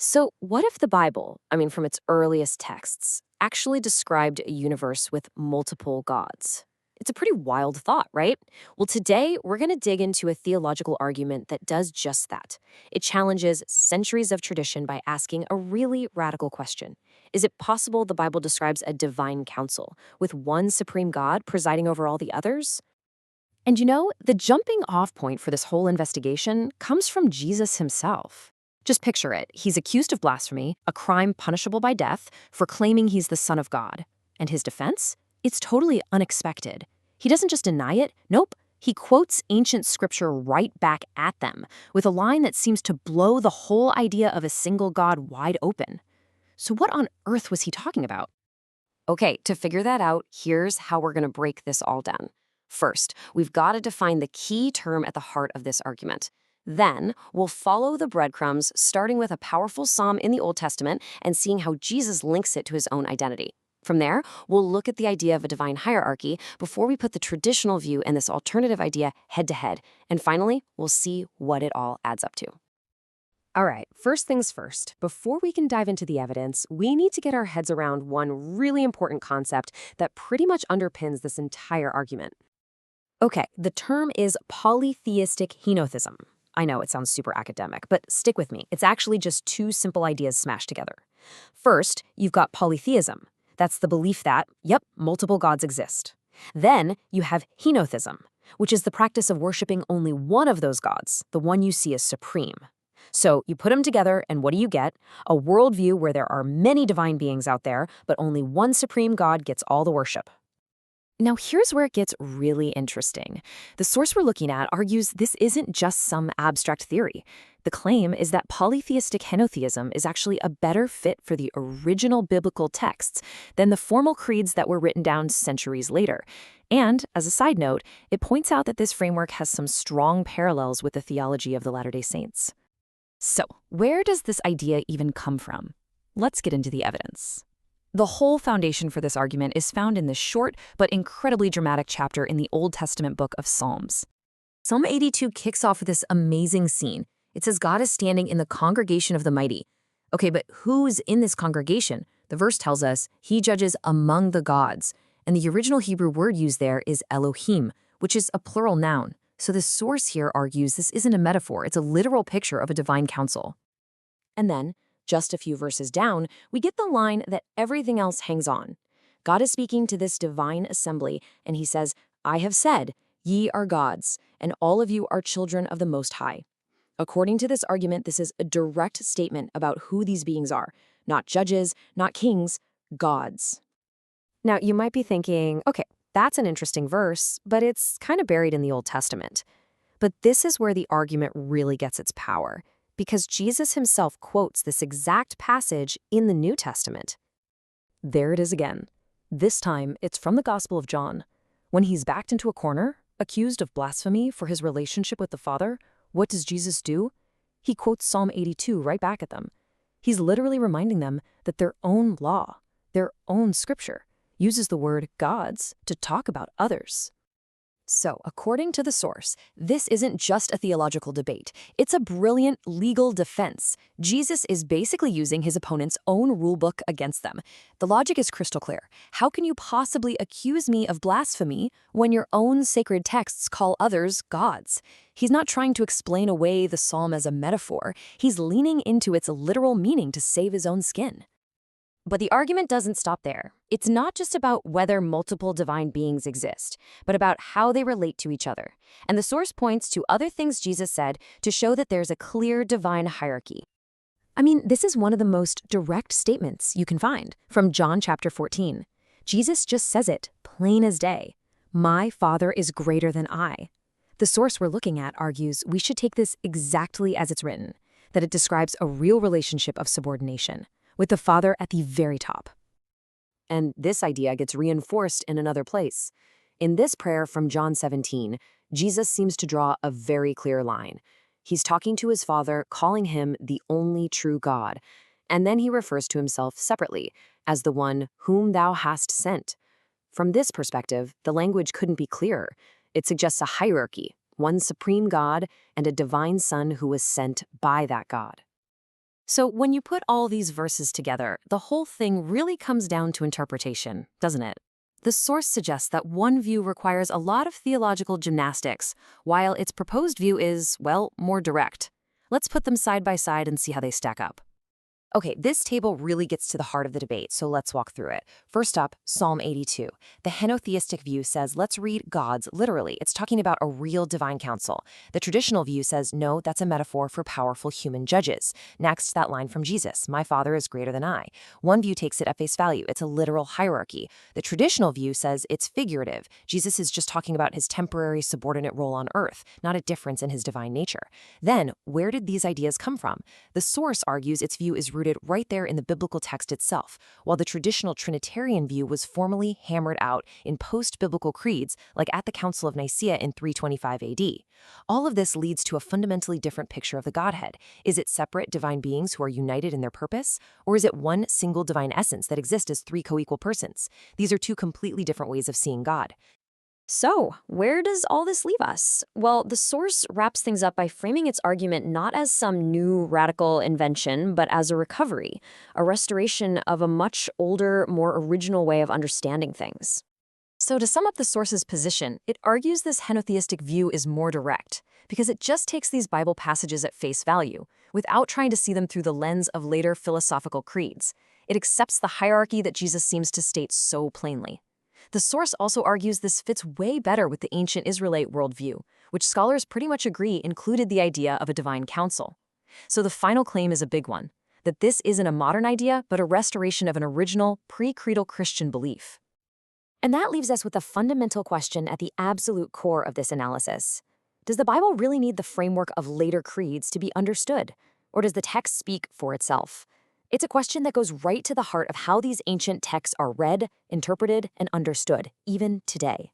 So, what if the Bible, from its earliest texts, actually described a universe with multiple gods? It's a pretty wild thought, right? Well, today we're going to dig into a theological argument that does just that. It challenges centuries of tradition by asking a really radical question. Is it possible the Bible describes a divine council, with one supreme God presiding over all the others? And the jumping off point for this whole investigation comes from Jesus himself. Just picture it. He's accused of blasphemy, a crime punishable by death, for claiming he's the Son of God. And his defense? It's totally unexpected. He doesn't just deny it, nope. He quotes ancient scripture right back at them, with a line that seems to blow the whole idea of a single God wide open. So what on earth was he talking about? Okay, to figure that out, here's how we're going to break this all down. First, we've got to define the key term at the heart of this argument. Then, we'll follow the breadcrumbs, starting with a powerful psalm in the Old Testament and seeing how Jesus links it to his own identity. From there, we'll look at the idea of a divine hierarchy before we put the traditional view and this alternative idea head to head. And finally, we'll see what it all adds up to. All right, first things first. Before we can dive into the evidence, we need to get our heads around one really important concept that pretty much underpins this entire argument. Okay, the term is Polytheistic Henotheism. I know it sounds super academic, but stick with me. It's actually just two simple ideas smashed together. First, you've got polytheism. That's the belief that, yep, multiple gods exist. Then you have henotheism, which is the practice of worshiping only one of those gods, the one you see as supreme. So you put them together, and what do you get? A worldview where there are many divine beings out there, but only one supreme God gets all the worship. Now, here's where it gets really interesting. The source we're looking at argues this isn't just some abstract theory. The claim is that polytheistic henotheism is actually a better fit for the original biblical texts than the formal creeds that were written down centuries later. And, as a side note, it points out that this framework has some strong parallels with the theology of the Latter-day Saints. So, where does this idea even come from? Let's get into the evidence. The whole foundation for this argument is found in this short but incredibly dramatic chapter in the Old Testament book of Psalms. Psalm 82 kicks off with this amazing scene. It says God is standing in the congregation of the mighty. Okay, but who's in this congregation? The verse tells us he judges among the gods. And the original Hebrew word used there is Elohim, which is a plural noun. So the source here argues this isn't a metaphor, it's a literal picture of a divine council. And then, just a few verses down, we get the line that everything else hangs on. God is speaking to this divine assembly, and he says, I have said, ye are gods, and all of you are children of the Most High. According to this argument, this is a direct statement about who these beings are. Not judges, not kings, gods. Now, you might be thinking, okay, that's an interesting verse, but it's kind of buried in the Old Testament. But this is where the argument really gets its power, because Jesus himself quotes this exact passage in the New Testament. There it is again. This time, it's from the Gospel of John. When he's backed into a corner, accused of blasphemy for his relationship with the Father, what does Jesus do? He quotes Psalm 82 right back at them. He's literally reminding them that their own law, their own scripture, uses the word gods to talk about others. So, according to the source, this isn't just a theological debate. It's a brilliant legal defense. Jesus is basically using his opponent's own rulebook against them. The logic is crystal clear. How can you possibly accuse me of blasphemy when your own sacred texts call others gods? He's not trying to explain away the psalm as a metaphor. He's leaning into its literal meaning to save his own skin. But the argument doesn't stop there. It's not just about whether multiple divine beings exist, but about how they relate to each other. And the source points to other things Jesus said to show that there's a clear divine hierarchy. This is one of the most direct statements you can find from John chapter 14. Jesus just says it, plain as day. My Father is greater than I. The source we're looking at argues we should take this exactly as it's written, that it describes a real relationship of subordination, with the Father at the very top. And this idea gets reinforced in another place. In this prayer from John 17, Jesus seems to draw a very clear line. He's talking to his Father, calling him the only true God, and then he refers to himself separately as the one whom thou hast sent. From this perspective, the language couldn't be clearer. It suggests a hierarchy, one supreme God and a divine Son who was sent by that God. So when you put all these verses together, the whole thing really comes down to interpretation, doesn't it? The source suggests that one view requires a lot of theological gymnastics, while its proposed view is, well, more direct. Let's put them side by side and see how they stack up. Okay, this table really gets to the heart of the debate, so let's walk through it. First up, Psalm 82. The henotheistic view says, let's read gods literally. It's talking about a real divine council. The traditional view says, no, that's a metaphor for powerful human judges. Next, that line from Jesus, my Father is greater than I. One view takes it at face value. It's a literal hierarchy. The traditional view says it's figurative. Jesus is just talking about his temporary subordinate role on earth, not a difference in his divine nature. Then, where did these ideas come from? The source argues its view is rooted right there in the biblical text itself, while the traditional Trinitarian view was formally hammered out in post-biblical creeds like at the Council of Nicaea in 325 AD. All of this leads to a fundamentally different picture of the Godhead. Is it separate divine beings who are united in their purpose, or is it one single divine essence that exists as three co-equal persons? These are two completely different ways of seeing God. So, where does all this leave us? Well, the source wraps things up by framing its argument not as some new radical invention, but as a recovery, a restoration of a much older, more original way of understanding things. So to sum up the source's position, it argues this henotheistic view is more direct, because it just takes these Bible passages at face value, without trying to see them through the lens of later philosophical creeds. It accepts the hierarchy that Jesus seems to state so plainly. The source also argues this fits way better with the ancient Israelite worldview, which scholars pretty much agree included the idea of a divine council. So the final claim is a big one, that this isn't a modern idea, but a restoration of an original, pre-creedal Christian belief. And that leaves us with a fundamental question at the absolute core of this analysis. Does the Bible really need the framework of later creeds to be understood? Or does the text speak for itself? It's a question that goes right to the heart of how these ancient texts are read, interpreted, and understood, even today.